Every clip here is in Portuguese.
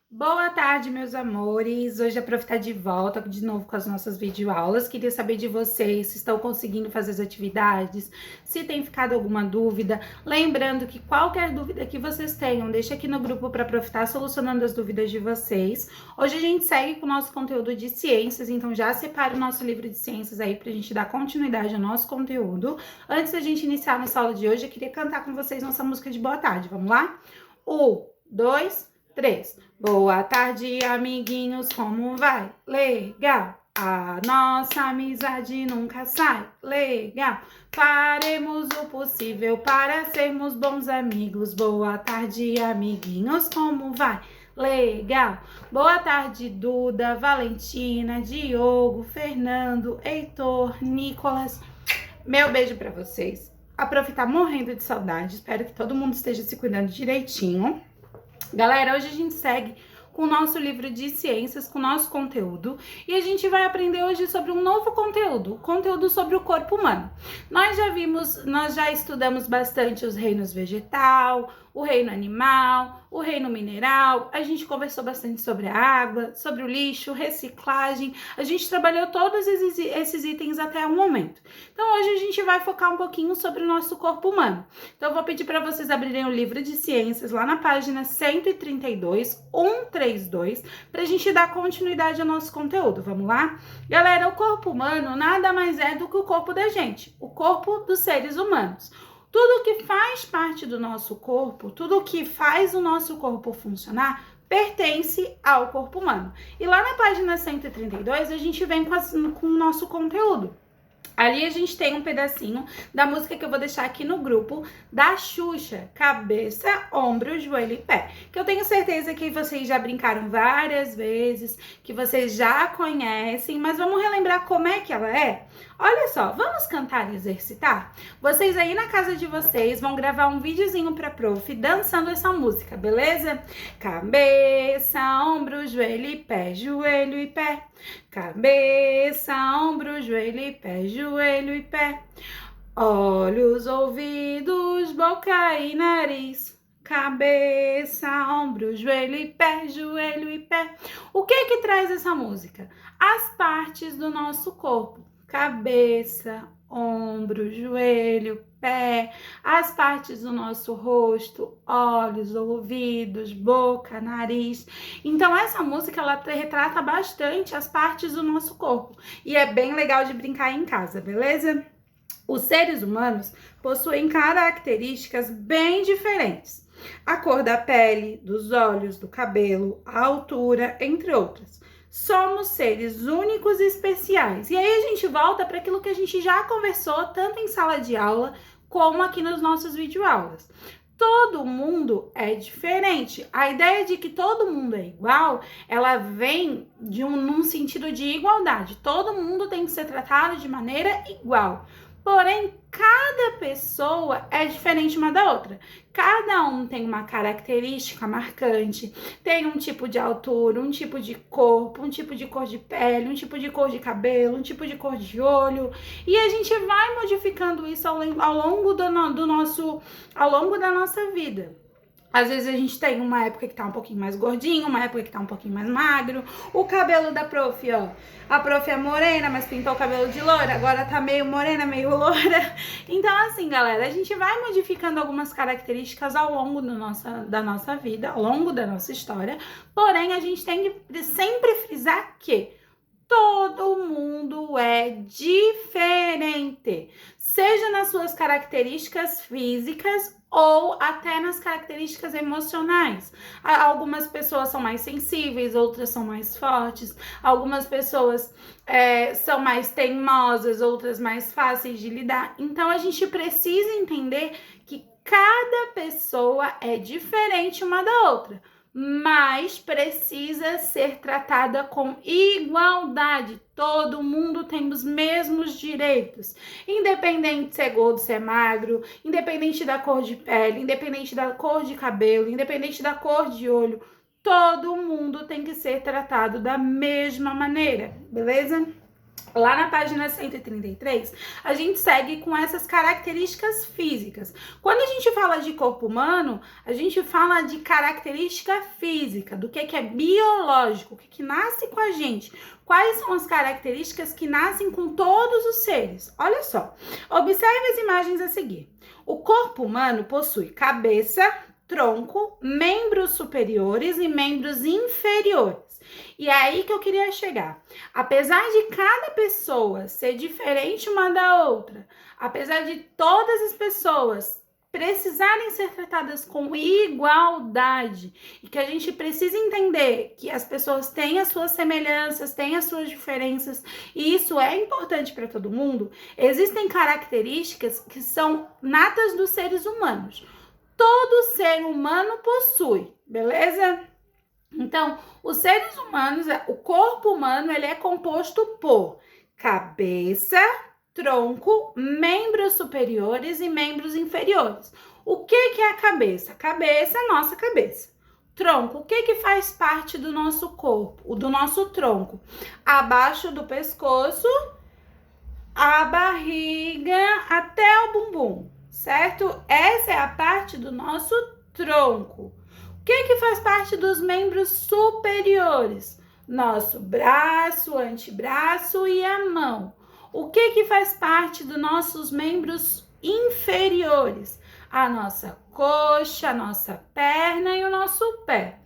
Boa tarde, meus amores. Hoje a Prof tá de volta de novo com as nossas videoaulas. Queria saber de vocês se estão conseguindo fazer as atividades, se tem ficado alguma dúvida. Lembrando que qualquer dúvida que vocês tenham, deixa aqui no grupo para a Prof estar solucionando as dúvidas de vocês. Hoje a gente segue com o nosso conteúdo de ciências, então já separa o nosso livro de ciências aí para a gente dar continuidade ao nosso conteúdo. Antes da gente iniciar nossa aula de hoje, eu queria cantar com vocês nossa música de boa tarde. Vamos lá? 1, 2, 3. Boa tarde, amiguinhos, como vai? Legal! A nossa amizade nunca sai. Legal! Faremos o possível para sermos bons amigos. Boa tarde, amiguinhos, como vai? Legal! Boa tarde, Duda, Valentina, Diogo, Fernando, Heitor, Nicolas. Meu beijo para vocês. A Prof tá morrendo de saudade. Espero que todo mundo esteja se cuidando direitinho. Galera, hoje a gente segue com o nosso livro de ciências, com o nosso conteúdo, e a gente vai aprender hoje sobre um novo conteúdo, conteúdo sobre o corpo humano. Nós já estudamos bastante os reinos vegetal, o reino animal, o reino mineral, a gente conversou bastante sobre a água, sobre o lixo, reciclagem, a gente trabalhou todos esses itens até o momento. Então hoje a gente vai focar um pouquinho sobre o nosso corpo humano. Então eu vou pedir para vocês abrirem o livro de ciências lá na página 132, 132, para a gente dar continuidade ao nosso conteúdo. Vamos lá? Galera, o corpo humano nada mais é do que o corpo da gente, o corpo dos seres humanos. Tudo que faz parte do nosso corpo, tudo que faz o nosso corpo funcionar, pertence ao corpo humano. E lá na página 132, a gente vem com o nosso conteúdo. Ali a gente tem um pedacinho da música que eu vou deixar aqui no grupo da Xuxa, Cabeça, Ombro, Joelho e Pé. Que eu tenho certeza que vocês já brincaram várias vezes, que vocês já conhecem, mas vamos relembrar como é que ela é? Olha só, vamos cantar e exercitar? Vocês aí na casa de vocês vão gravar um videozinho pra Prof dançando essa música, beleza? Cabeça, ombro, joelho e pé, joelho e pé. Cabeça, ombro, joelho e pé, joelho e pé. Olhos, ouvidos, boca e nariz. Cabeça, ombro, joelho e pé, joelho e pé. O que traz essa música? As partes do nosso corpo. Cabeça, ombro, joelho, pé, as partes do nosso rosto, olhos, ouvidos, boca, nariz. Então essa música ela retrata bastante as partes do nosso corpo e é bem legal de brincar em casa, beleza? Os seres humanos possuem características bem diferentes. A cor da pele, dos olhos, do cabelo, a altura, entre outras. Somos seres únicos e especiais. E aí a gente volta para aquilo que a gente já conversou, tanto em sala de aula, como aqui nos nossos videoaulas. Todo mundo é diferente. A ideia de que todo mundo é igual, ela vem num sentido de igualdade. Todo mundo tem que ser tratado de maneira igual. Porém, cada pessoa é diferente uma da outra. Cada um tem uma característica marcante, tem um tipo de altura, um tipo de corpo, um tipo de cor de pele, um tipo de cor de cabelo, um tipo de cor de olho. E a gente vai modificando isso ao longo ao longo da nossa vida. Às vezes a gente tem uma época que tá um pouquinho mais gordinho, uma época que tá um pouquinho mais magro. O cabelo da Prof, ó. A Prof é morena, mas pintou o cabelo de loira. Agora tá meio morena, meio loira. Então, assim, galera, a gente vai modificando algumas características ao longo da nossa vida, ao longo da nossa história. Porém, a gente tem que sempre frisar que todo mundo é diferente. Seja nas suas características físicas ou até nas características emocionais. Algumas pessoas são mais sensíveis, outras são mais fortes. Algumas pessoas são mais teimosas, outras mais fáceis de lidar. Então, a gente precisa entender que cada pessoa é diferente uma da outra, mas precisa ser tratada com igualdade. Todo mundo tem os mesmos direitos, independente se é gordo, se é magro, independente da cor de pele, independente da cor de cabelo, independente da cor de olho. Todo mundo tem que ser tratado da mesma maneira, beleza? Lá na página 133, a gente segue com essas características físicas. Quando a gente fala de corpo humano, a gente fala de característica física, do que é biológico, o que nasce com a gente. Quais são as características que nascem com todos os seres? Olha só, observe as imagens a seguir. O corpo humano possui cabeça, tronco, membros superiores e membros inferiores. E é aí que eu queria chegar. Apesar de cada pessoa ser diferente uma da outra, apesar de todas as pessoas precisarem ser tratadas com igualdade e que a gente precisa entender que as pessoas têm as suas semelhanças, têm as suas diferenças e isso é importante para todo mundo, existem características que são natas dos seres humanos. Todo ser humano possui, beleza? Então, os seres humanos, o corpo humano, ele é composto por cabeça, tronco, membros superiores e membros inferiores. O que é a cabeça? Cabeça é nossa cabeça. Tronco, o que faz parte do nosso corpo, do nosso tronco? Abaixo do pescoço, a barriga até o bumbum, certo? Essa é a parte do nosso tronco. O que faz parte dos membros superiores? Nosso braço, antebraço e a mão. O que faz parte dos nossos membros inferiores? A nossa coxa, a nossa perna e o nosso pé.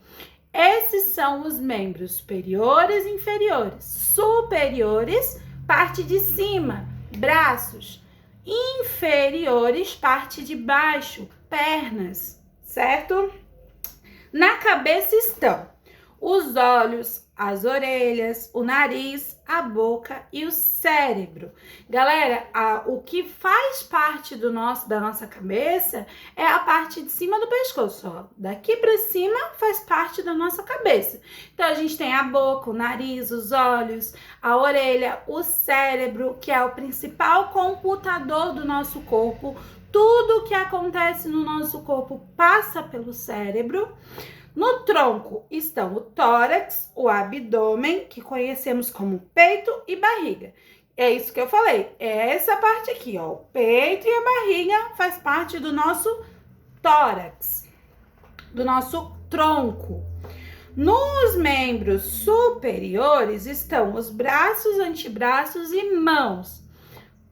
Esses são os membros superiores e inferiores. Superiores, parte de cima, braços. Inferiores, parte de baixo, pernas, certo? Na cabeça estão os olhos, as orelhas, o nariz, a boca e o cérebro. Galera, o que faz parte da nossa cabeça é a parte de cima do pescoço, ó. Daqui para cima faz parte da nossa cabeça. Então, a gente tem a boca, o nariz, os olhos, a orelha, o cérebro, que é o principal computador do nosso corpo. Tudo que acontece no nosso corpo passa pelo cérebro. No tronco estão o tórax, o abdômen, que conhecemos como peito e barriga. É isso que eu falei, é essa parte aqui, ó. O peito e a barriga faz parte do nosso tórax, do nosso tronco. Nos membros superiores estão os braços, antebraços e mãos.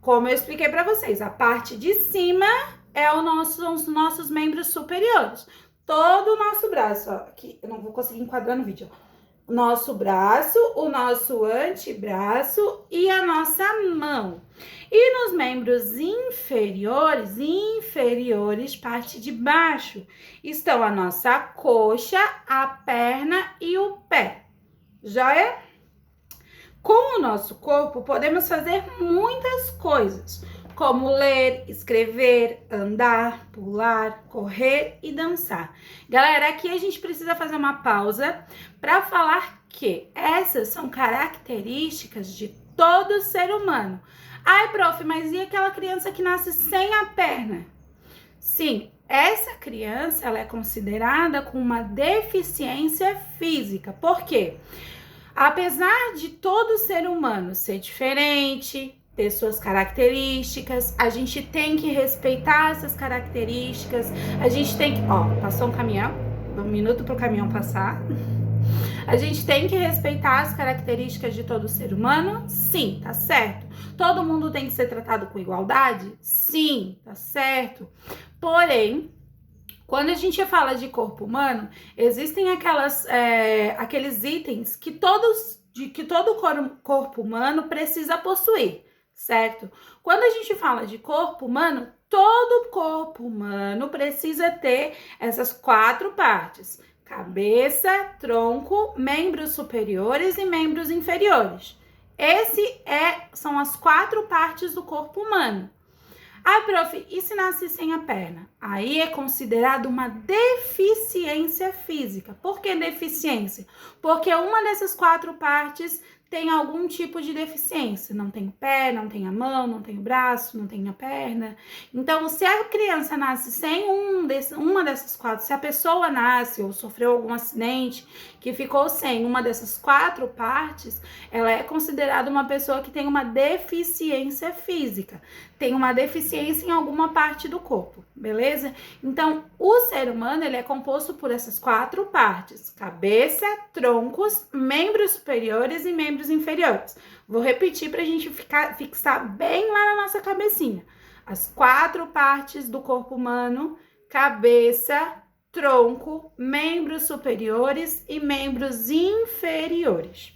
Como eu expliquei para vocês, a parte de cima são os nossos membros superiores. Todo o nosso braço, ó, aqui eu não vou conseguir enquadrar no vídeo, ó. O nosso braço, o nosso antebraço e a nossa mão. E nos membros inferiores, parte de baixo, estão a nossa coxa, a perna e o pé. Joia? Com o nosso corpo, podemos fazer muitas coisas, como ler, escrever, andar, pular, correr e dançar. Galera, aqui a gente precisa fazer uma pausa para falar que essas são características de todo ser humano. Ai, prof, mas e aquela criança que nasce sem a perna? Sim, essa criança ela é considerada com uma deficiência física. Por quê? Apesar de todo ser humano ser diferente, ter suas características, a gente tem que respeitar essas características, a gente tem que... Ó, passou um caminhão, um minuto para o caminhão passar. A gente tem que respeitar as características de todo ser humano? Sim, tá certo. Todo mundo tem que ser tratado com igualdade? Sim, tá certo. Porém, quando a gente fala de corpo humano, existem aqueles itens que todo corpo humano precisa possuir, certo? Quando a gente fala de corpo humano, todo corpo humano precisa ter essas 4 partes: cabeça, tronco, membros superiores e membros inferiores. São as 4 partes do corpo humano. Ah, prof, e se nasce sem a perna? Aí é considerado uma deficiência física. Por que deficiência? Porque uma dessas 4 partes tem algum tipo de deficiência. Não tem o pé, não tem a mão, não tem o braço, não tem a perna. Então, se a criança nasce sem uma dessas quatro, se a pessoa nasce ou sofreu algum acidente que ficou sem uma dessas quatro partes, ela é considerada uma pessoa que tem uma deficiência física, tem uma deficiência em alguma parte do corpo, beleza? Então, o ser humano, ele é composto por essas quatro partes: cabeça, troncos, membros superiores e membros inferiores. Vou repetir para a gente fixar bem lá na nossa cabecinha. As quatro partes do corpo humano: cabeça, tronco, membros superiores e membros inferiores.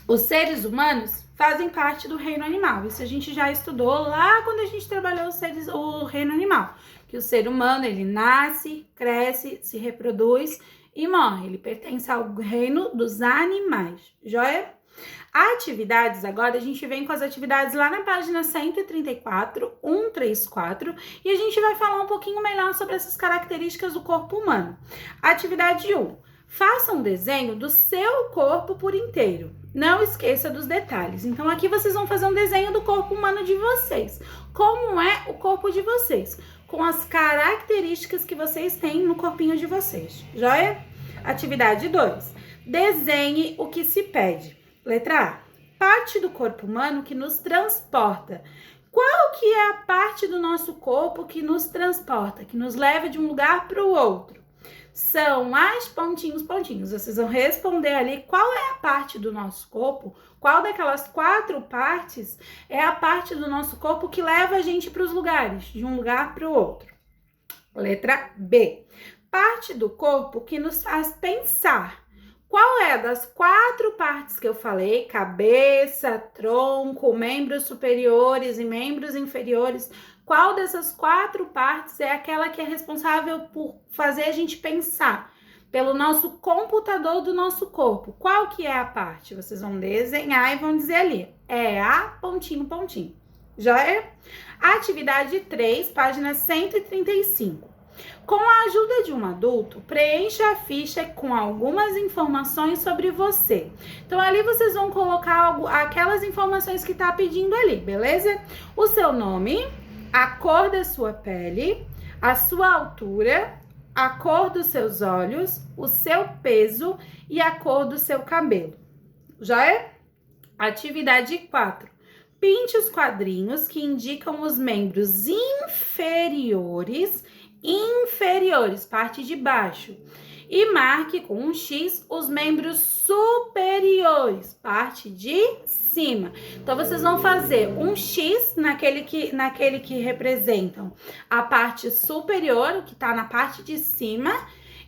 Os seres humanos fazem parte do reino animal. Isso a gente já estudou lá quando a gente trabalhou o reino animal. Que o ser humano, ele nasce, cresce, se reproduz e morre. Ele pertence ao reino dos animais. Joia? Atividades, agora a gente vem com as atividades lá na página 134, 134, e a gente vai falar um pouquinho melhor sobre essas características do corpo humano. Atividade 1. Faça um desenho do seu corpo por inteiro. Não esqueça dos detalhes. Então, aqui vocês vão fazer um desenho do corpo humano de vocês. Como é o corpo de vocês? Com as características que vocês têm no corpinho de vocês. Joia? Atividade 2. Desenhe o que se pede. Letra A. Parte do corpo humano que nos transporta. Qual que é a parte do nosso corpo que nos transporta, que nos leva de um lugar para o outro? São as pontinhos. Vocês vão responder ali qual é a parte do nosso corpo, qual daquelas quatro partes é a parte do nosso corpo que leva a gente para os lugares, de um lugar para o outro. Letra B. Parte do corpo que nos faz pensar. Qual é das quatro partes que eu falei, cabeça, tronco, membros superiores e membros inferiores, qual dessas quatro partes é aquela que é responsável por fazer a gente pensar, pelo nosso computador do nosso corpo? Qual que é a parte? Vocês vão desenhar e vão dizer ali, é a pontinho. Já é? Atividade 3, página 135. Com a ajuda de um adulto, preencha a ficha com algumas informações sobre você. Então, ali vocês vão colocar aquelas informações que tá pedindo ali, beleza? O seu nome, a cor da sua pele, a sua altura, a cor dos seus olhos, o seu peso e a cor do seu cabelo. Já é? Atividade 4. Pinte os quadrinhos que indicam os membros inferiores, parte de baixo, e marque com um X os membros superiores, parte de cima. Então, vocês vão fazer um X naquele que representam a parte superior, o que está na parte de cima,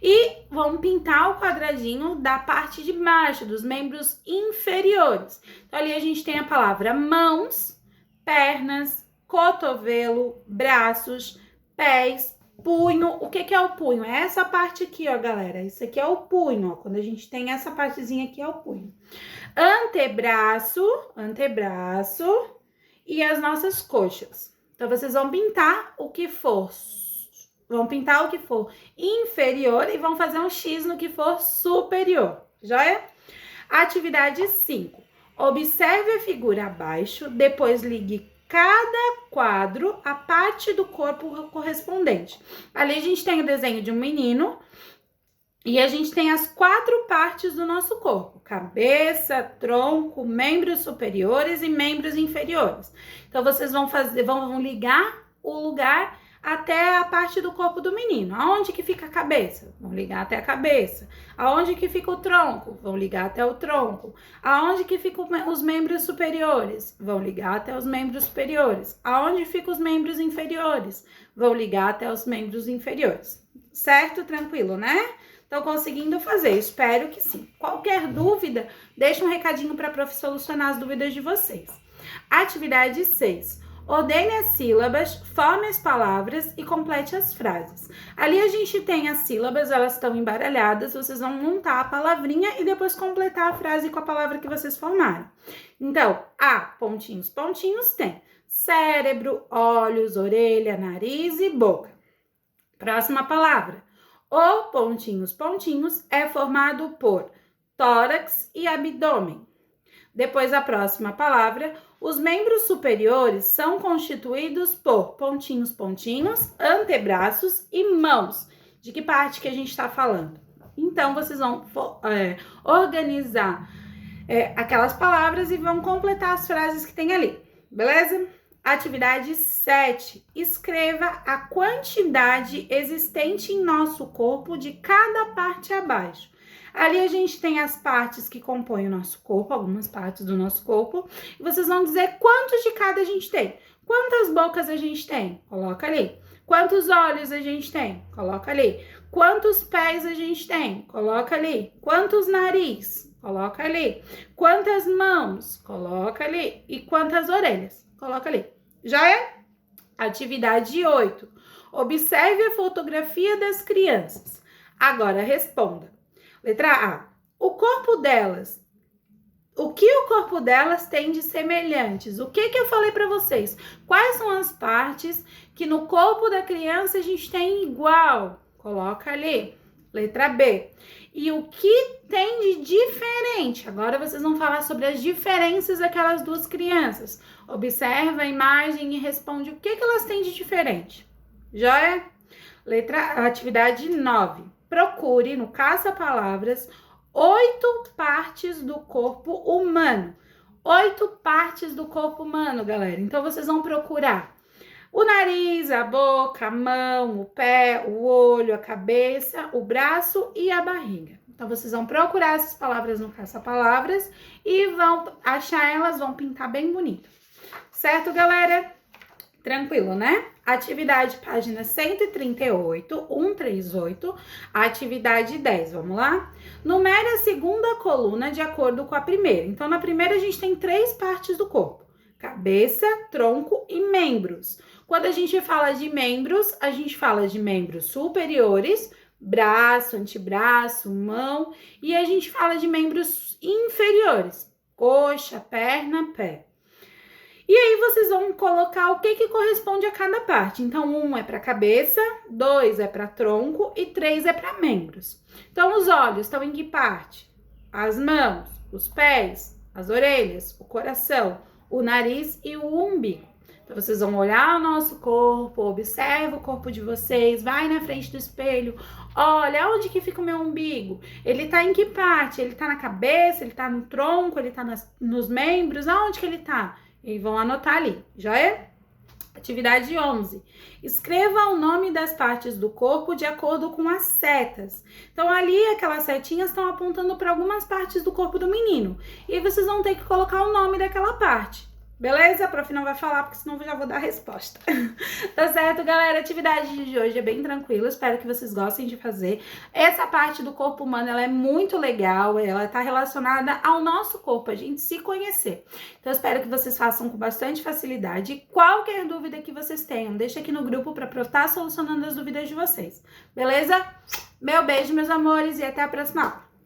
e vão pintar o quadradinho da parte de baixo, dos membros inferiores. Então, ali a gente tem a palavra mãos, pernas, cotovelo, braços, pés, punho. O que é o punho? É essa parte aqui, ó, galera. Isso aqui é o punho, ó. Quando a gente tem essa partezinha aqui, é o punho. Antebraço e as nossas coxas. Então, vocês vão pintar o que for. Vão pintar o que for inferior e vão fazer um X no que for superior. Joia? Atividade 5. Observe a figura abaixo, depois ligue cada quadro a parte do corpo correspondente. Ali a gente tem o desenho de um menino e a gente tem as quatro partes do nosso corpo: cabeça, tronco, membros superiores e membros inferiores. Então, vocês vão ligar o lugar até a parte do corpo do menino. Aonde que fica a cabeça? Vão ligar até a cabeça. Aonde que fica o tronco? Vão ligar até o tronco. Aonde que ficam os membros superiores? Vão ligar até os membros superiores. Aonde ficam os membros inferiores? Vão ligar até os membros inferiores. Certo? Tranquilo, né? Estão conseguindo fazer? Espero que sim. Qualquer dúvida, deixa um recadinho para a prof solucionar as dúvidas de vocês. Atividade 6. Ordene as sílabas, forme as palavras e complete as frases. Ali a gente tem as sílabas, elas estão embaralhadas, vocês vão montar a palavrinha e depois completar a frase com a palavra que vocês formaram. Então, a pontinhos tem cérebro, olhos, orelha, nariz e boca. Próxima palavra. O pontinhos é formado por tórax e abdômen. Depois a próxima palavra, os membros superiores são constituídos por pontinhos, pontinhos, antebraços e mãos. De que parte que a gente está falando? Então, vocês vão organizar aquelas palavras e vão completar as frases que tem ali, beleza? Atividade 7. Escreva a quantidade existente em nosso corpo de cada parte abaixo. Ali a gente tem as partes que compõem o nosso corpo, algumas partes do nosso corpo, e vocês vão dizer quantos de cada a gente tem. Quantas bocas a gente tem? Coloca ali. Quantos olhos a gente tem? Coloca ali. Quantos pés a gente tem? Coloca ali. Quantos nariz? Coloca ali. Quantas mãos? Coloca ali. E quantas orelhas? Coloca ali. Já é? Atividade 8. Observe a fotografia das crianças. Agora responda. Letra A. O corpo delas. O que o corpo delas tem de semelhantes? O que eu falei para vocês? Quais são as partes que no corpo da criança a gente tem igual? Coloca ali. Letra B. E o que tem de diferente? Agora vocês vão falar sobre as diferenças daquelas duas crianças. Observa a imagem e responde o que elas têm de diferente. Já é? Atividade 9. Procure no caça-palavras 8 partes do corpo humano. 8 partes do corpo humano, galera. Então, vocês vão procurar o nariz, a boca, a mão, o pé, o olho, a cabeça, o braço e a barriga. Então, vocês vão procurar essas palavras no caça-palavras e vão achar elas, vão pintar bem bonito. Certo, galera? Tranquilo, né? Atividade página 138, 138, atividade 10, vamos lá? Numere a segunda coluna de acordo com a primeira. Então, na primeira a gente tem 3 partes do corpo. Cabeça, tronco e membros. Quando a gente fala de membros, a gente fala de membros superiores, braço, antebraço, mão. E a gente fala de membros inferiores, coxa, perna, pé. E aí, vocês vão colocar o que corresponde a cada parte. Então, 1 é para cabeça, 2 é para tronco e 3 é para membros. Então, os olhos estão em que parte? As mãos, os pés, as orelhas, o coração, o nariz e o umbigo. Então, vocês vão olhar o nosso corpo, observa o corpo de vocês, vai na frente do espelho, olha, onde que fica o meu umbigo? Ele tá em que parte? Ele tá na cabeça, ele tá no tronco, ele tá nos membros, aonde que ele tá? E vão anotar ali, já é? Atividade 11. Escreva o nome das partes do corpo de acordo com as setas. Então, ali, aquelas setinhas estão apontando para algumas partes do corpo do menino. E aí, vocês vão ter que colocar o nome daquela parte. Beleza? A prof não vai falar, porque senão eu já vou dar a resposta. Tá certo, galera? A atividade de hoje é bem tranquila. Espero que vocês gostem de fazer. Essa parte do corpo humano, ela é muito legal. Ela tá relacionada ao nosso corpo, a gente se conhecer. Então, eu espero que vocês façam com bastante facilidade. Qualquer dúvida que vocês tenham, deixa aqui no grupo pra prof estar solucionando as dúvidas de vocês. Beleza? Meu beijo, meus amores, e até a próxima aula.